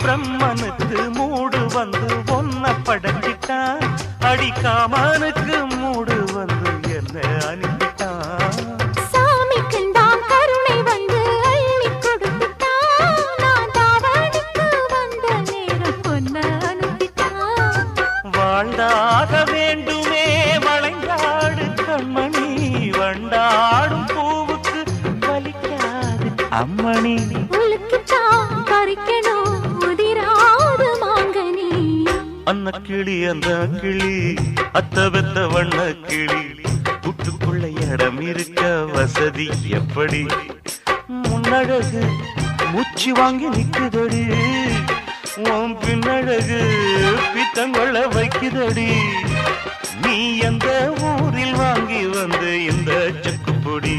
பிரம்மனுக்கு மூடு வந்து ஒன்ன படைச்சிட்டான், அடிக்காமனுக்கு மூடு வந்து என்ன அனுப்பிட்டான். சாமிக்கும் தான் கருணை வந்து அள்ளி கொடுத்துட்டான், நான் தாவணிக்கு வந்த நேரம் பொன்ன அனுப்பிட்டான். வாழ்ந்தாக வேண்டுமே வளைந்தாடு கண்மணி, வண்டாடும் பூவுக்கு வலிக்காது அம்மணி. உலுக்குத்தான் பறிக்கணும் உதிராது மாங்கனி. அன்ன கிளி அந்த கிளி அத்த பெத்த வண்ண கிளி, கூட்டுக்குள்ள இடம் இருக்க வசதி எப்படி? முன்னழகு மூச்சு வாங்கி நிக்குதடி, உன் பின்னழகு பித்தங்கொள்ள வைக்குதடி. நீ எந்த ஊரில் வாங்கி வந்து இந்த செக்குப்பொடி?